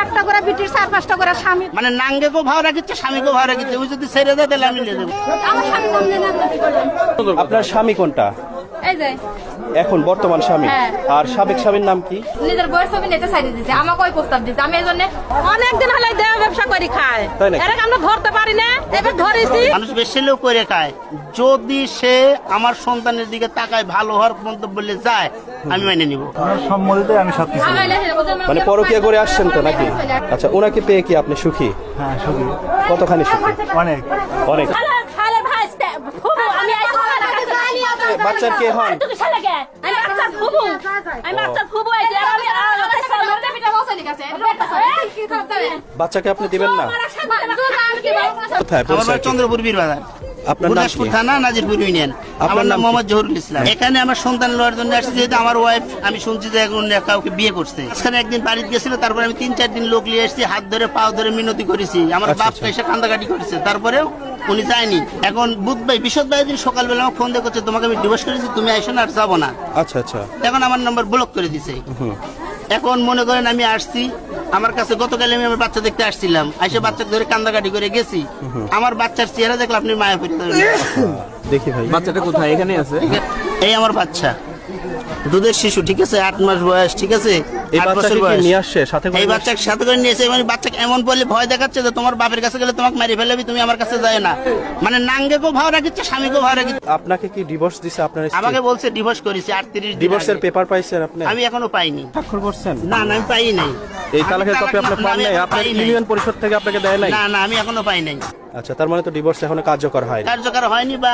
একটা করে বিটির 4-5টা করে স্বামী, মানে নাঙ্গেকেও ভাও রাখিচ্ছে, স্বামীকেও ভাও রাখিচ্ছে। ওই যদি ছেড়ে দেয় তাহলে আমি নিয়ে দেবো। আমার স্বামী কম দেন, আপনি কি করবেন? আপনার স্বামী কোনটা? এই যে এখন বর্তমান স্বামী। হ্যাঁ। আর সাবেক স্বামীর নাম কি? নিজের বয়স ছবি নেতে সাইডে দিছে, আমাকে ওই প্রস্তাব দিছে। আমি এজন্য অনেকদিন হলে দেহ ব্যবসা করি খায়, তাই নাকি? এর আমরা ধরতে পারি না, এবার ধরেছি। মানুষ বেশি লোক করে খায়, যদি সে আমার সন্তানের দিকে তাকায় ভালো হওয়ার মন্তব্য বলে যায়, আমি মেনে নিব। সম্মতিতে আমি সবকিছু। মানে পরকীয়া করে আসছেন তো নাকি? আচ্ছা, ওনাকে পেয়ে কি আপনি সুখী? হ্যাঁ, সুখী, কতখানি সুখী? অনেক। অনেক। বাচ্চার কে হন? বাচ্চাকে আপনি দিবেন না? কোথায় আমার বাড়ি চন্দ্রপুর বীরবাজার, আপনার নাম গুরদাসপুর কি? থানা, নাজিরপুর ইউনিয়ন। আমার নাম মোহাম্মদ জহুরুল ইসলাম। এখানে আমার সন্তান লওয়ার জন্য আসছে, যেহেতু আমার ওয়াইফ আমি শুনছি যে এখন কাউকে বিয়ে করছে। এখানে একদিন বাড়িতে গেছিল, তারপরে আমি 3-4 দিন লোক নিয়ে এসেছি, হাত ধরে পাও ধরে মিনতি করেছি। আমার বাপ এসে কান্দাকাটি করেছে, তারপরেও উনি যায়নি। এখন বুধ ভাই বিশদ ভাই দিন সকালবেলা আমাকে ফোন দিয়ে করছে, তোমাকে আমি ডিভোর্স করেছি, তুমি আইসো না, আর যাবো না। আচ্ছা আচ্ছা। এখন আমার নাম্বার ব্লক করে দিছে। এখন মনে করেন আমি আসছি, আমার কাছে গতকাল আমি আমার বাচ্চা দেখতে আসছিলাম, এসে বাচ্চাকে ধরে কান্দাকাটি করে গেছি। আমার বাচ্চার চেহারা দেখলে আপনি মায়া পড়ে যাবেন। দেখি ভাই, বাচ্চাটা কোথায়? এখানে আছে। এই আমার বাচ্চা, দুধের শিশু, ঠিক আছে, 8 মাস বয়স, ঠিক আছে, এই 8 বছর বাচ্চাকে কি বয়স। নিয়ে আসছে সাথে করে? এই বাচ্চাকে সাথে করে নিয়েছে, মানে বাচ্চাকে এমন বলে ভয় দেখাচ্ছে যে তোমার বাপের কাছে গেলে তোমাকে মেরে ফেলবি, তুমি আমার কাছে যায় না। মানে নাঙ্গেকেও ভাও রাখিচ্ছে, স্বামীকেও ভাও রাখিচ্ছে। আপনাকে কি ডিভোর্স দিছে আপনার স্ত্রী? আমাকে বলছে ডিভোর্স করেছি 38 দিন ডিভোর্সের আগে। পেপার পাইছেন আপনি? আমি এখনো পাইনি। স্বাক্ষর করছেন? না না, আমি পাই নাই। এই তালাকের কপি আপনি পান নাই? আপনার ইউনিয়ন পরিষদ থেকে আপনাকে দেয় নাই? না না, আমি এখনো পাই নাই। আচ্ছা, তার মানে তো ডিভোর্স এখনো কার্যকর হয়নি। কার্যকর হয়নি, বা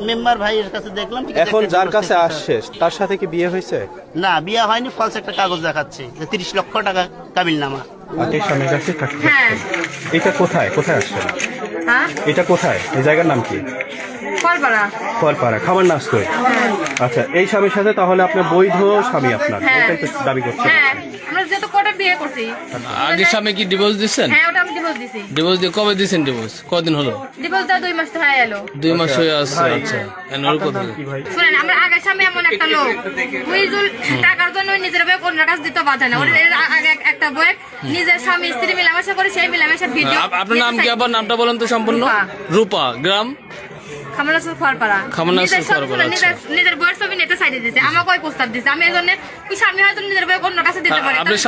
মেম্বার ভাইয়ের কাছে দেখলাম, ঠিক আছে, এখন একটা যার divorce কাছে paper। আসছে তার সাথে কি বিয়ে হয়েছে? না, বিয়ে হয়নি, ফলস একটা কাগজ দেখাচ্ছে যে 30 লক্ষ টাকা কাবিল নামা। আগে স্বামীর কাছে থাকতে। হ্যাঁ, এটা কোথায় কোথায় আসছে? হ্যাঁ, এটা কোথায়? এই জায়গার নাম কি? ফলপাড়া। ফলপাড়া, খামার নাস্তই। আচ্ছা, এই স্বামীর সাথে তাহলে আপনার বৈধ স্বামী আপনার, হ্যাঁ। এটাই তো দাবি করছেন? হ্যাঁ, আমরা যেহেতু কোর্টে বিয়ে করছি। আগে স্বামী কি ডিভোর্স দিচ্ছেন? হ্যাঁ, ওটা আমি ডিভোর্স দিছি। ডিভোর্স দিয়ে কবে দিচ্ছেন? ডিভোর্স কদিন হলো? ডিভোর্স দেওয়া 2 মাস তো হয়ে এলো। 2 মাস হয়ে আসছে। আচ্ছা, এনরোল কত? কি ভাই? শুনেন, আমরা আগে স্বামী এমন একটা লোক, হুইজুল টাকার জন্য ওই নিজের বউ অন্য কাছে দিতে বাধা না। ওর এর আগে একটা বউ নিজের স্বামী স্ত্রী মিলামেশা করে, সেই মিলামেশা ভিডিও। আপনার নাম কি? আবার নামটা বলেন তো সম্পূর্ণ। রূপা। রূপা, গ্রাম খামনাসুর ফলপাড়া। খামনাসুর নিজের ছবি ফলপাড়া, তুলে, আচ্ছা। নিজের বউয়ের ছবি নেতে সাইডে দিছে, আমাকে ওই প্রস্তাব দিছে। আমি এজন্য ওই স্বামী হয়তো নিজের বউ অন্য কাছে দিতে পারে। আপনার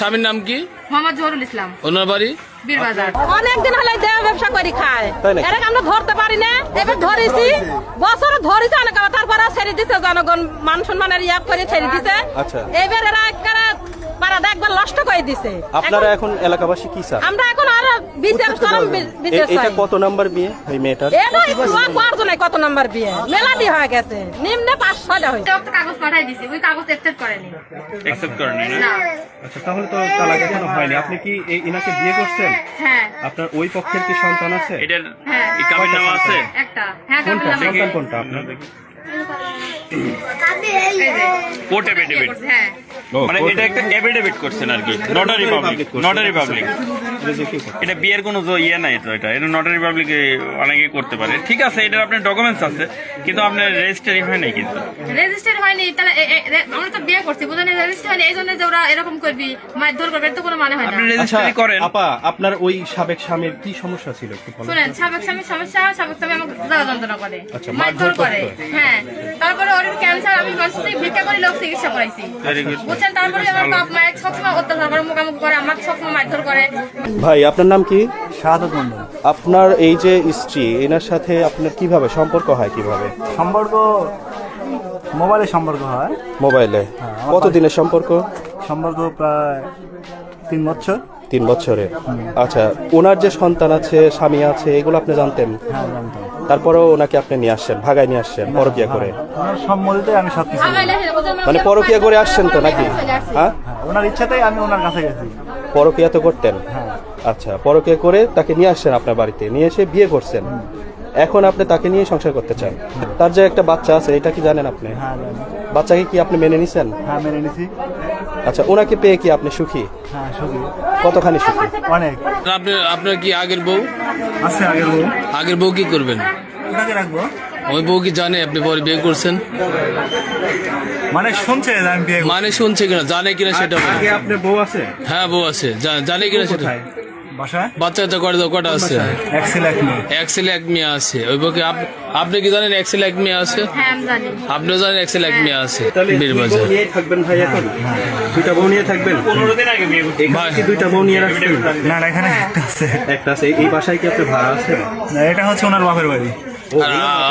স্বামীর নাম কি? মোহাম্মদ জহুরুল ইসলাম, ওনার বাড়ি বীরবাজার। অনেকদিন হলে দেহ ব্যবসা করি খায়, তাই নাকি? এর আমরা ধরতে পারি না, এবার ধরেছি। বছর ধরেছি অনেক, তারপরে ছেড়ে দিছে, জনগণ মান সম্মানের ইয়াক করে ছেড়ে দিছে। আচ্ছা। এবার এরা পাড়াটা একবার নষ্ট করে দিছে। আপনারা এখন এলাকাবাসী কি চান? আমরা এখন আরো বিচার চরম বিচার এটা চাই। কত নাম্বার বিয়ে এই মেয়েটার? কত নাম্বার বিয়ে? মেলাদি হয়ে গেছে, নিম্নে 5-6টা হয়েছে। কাগজ পাঠাই দিছি, ওই কাগজ একসেপ্ট করেনি। অ্যাকসেপ্ট করেনি না। আচ্ছা, তাহলে তো তালাক এখনো হয়নি। আপনি কি ইনাকে বিয়ে করছেন? হ্যাঁ, আপনার ওই পক্ষের কি সন্তান আছে? এটার হ্যাঁ, কাবিল নামা আছে? একটা। হ্যাঁ, কোনটা কাগজ সন্তান কোনটা আপনার? Court affidavit. হ্যাঁ, মানে এটা একটা এফিডেভিট করছেন আর কি, নটারি পাবলিক। নটারি পাবলিক এটা বিয়ের কোনো ইয়ে নাই তো, এটা নটারি পাবলিক অনেকে করতে পারে। ঠিক আছে, এটার আপনার ডকুমেন্টস আছে, কিন্তু আপনার রেজিস্ট্রি হয় নাই। কিন্তু রেজিস্টার হয়নি, তাহলে আমরা তো বিয়ে করছি, বুঝলেন? রেজিস্টার হয়নি, এই জন্য যে ওরা এরকম করবি, মারধর করবে, এর তো কোনো মানে হয় না। আপনি আচ্ছা রেজিস্ট্রি করেন। আপা, আপনার ওই সাবেক স্বামীর কি সমস্যা ছিল একটু বলুন? শুনেন, সাবেক স্বামীর সমস্যা, সাবেক স্বামী আমাকে জ্বালা যন্ত্রণা করে, আচ্ছা, মারধর মারধর করে। করতো? হ্যাঁ, তারপরে ওর ক্যান্সার, আমি মানুষের ভিক্ষা করে লোক চিকিৎসা করাইছি, বুঝছেন? তারপরে আমার বাপ মায়ের সবসময় অত্যাচার করে, মুখামুখি করে, আমাকে সবসময় মারধর করে। ভাই, আপনার নাম কি? শাহাদত মন্ডল। আপনার এই যে স্ত্রী, এনার সাথে আপনার কিভাবে সম্পর্ক হয়? কিভাবে সম্পর্ক? মোবাইলে সম্পর্ক হয়। মোবাইলে? কতদিনের সম্পর্ক? সম্পর্ক প্রায় 3 বছর। 3 বছরে। আচ্ছা, ওনার যে সন্তান আছে, স্বামী আছে, এগুলো আপনি জানতেন? হ্যাঁ, জানতাম। তারপরেও ওনাকে আপনি নিয়ে আসছেন, ভাগায় নিয়ে আসছেন পরকীয়া করে? ওনার সম্মতিতে আমি সবকিছু। মানে পরকীয়া করে আসছেন তো নাকি? হ্যাঁ, হ্যাঁ, ওনার ইচ্ছাতেই আমি ওনার কাছে গেছি। পরকীয়া তো করতেন? হ্যাঁ। আচ্ছা, পরকীয়া করে তাকে নিয়ে আসছেন আপনার বাড়িতে, নিয়ে এসে বিয়ে করছেন। এখন আপনি তাকে নিয়ে সংসার করতে চান। তার যে একটা বাচ্চা আছে, এটা কি জানেন আপনি? হ্যাঁ, জানি। বাচ্চাকে কি আপনি মেনে নিছেন? হ্যাঁ, মেনে নিছি। আচ্ছা, ওনাকে পেয়ে কি আপনি সুখী? হ্যাঁ, সুখী, কতখানি সুখী? অনেক। আপনার কি আগের বউ? আছে আগের বউ। আগের বউ কি করবেন? ওটাকে রাখবো। ওই বউ কি জানে আপনি পরে বিয়ে করছেন? মানে শুনছে যে আমি বিয়ে করছি। মানে শুনছে কিনা, জানে কিনা সেটা বলেন। আগে আপনার বউ আছে? হ্যাঁ বউ আছে, জানে কিনা সেটা। কোথায়? বাসায় বাচ্চা তো কটা আছে? এক ছেলে এক মেয়ে। এক ছেলে এক মেয়ে আছে। ওই বউকে আপনি কি জানেন এক ছেলে এক মেয়ে আছে? হ্যাঁ আমি জানি। আপনিও জানেন এক ছেলে এক মেয়ে আছে তাহলে দুই বীরবাজার। বউ নিয়েই থাকবেন ভাই এখন? দুইটা বউ নিয়ে থাকবেন? 15 দিন আগে বিয়ে করছি। এখানে কি দুইটা বউ নিয়ে রাখছেন? না না, এখানে একটা আছে। একটা আছে। এই বাসায় কি আপনার ভাড়া আছে? না, এটা হচ্ছে ওনার বাপের বাড়ি,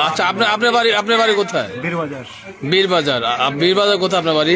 আচ্ছা আপনার বাড়ি কোথায়? বীরবাজার। বীরবাজার। বীরবাজার কোথায় আপনার বাড়ি?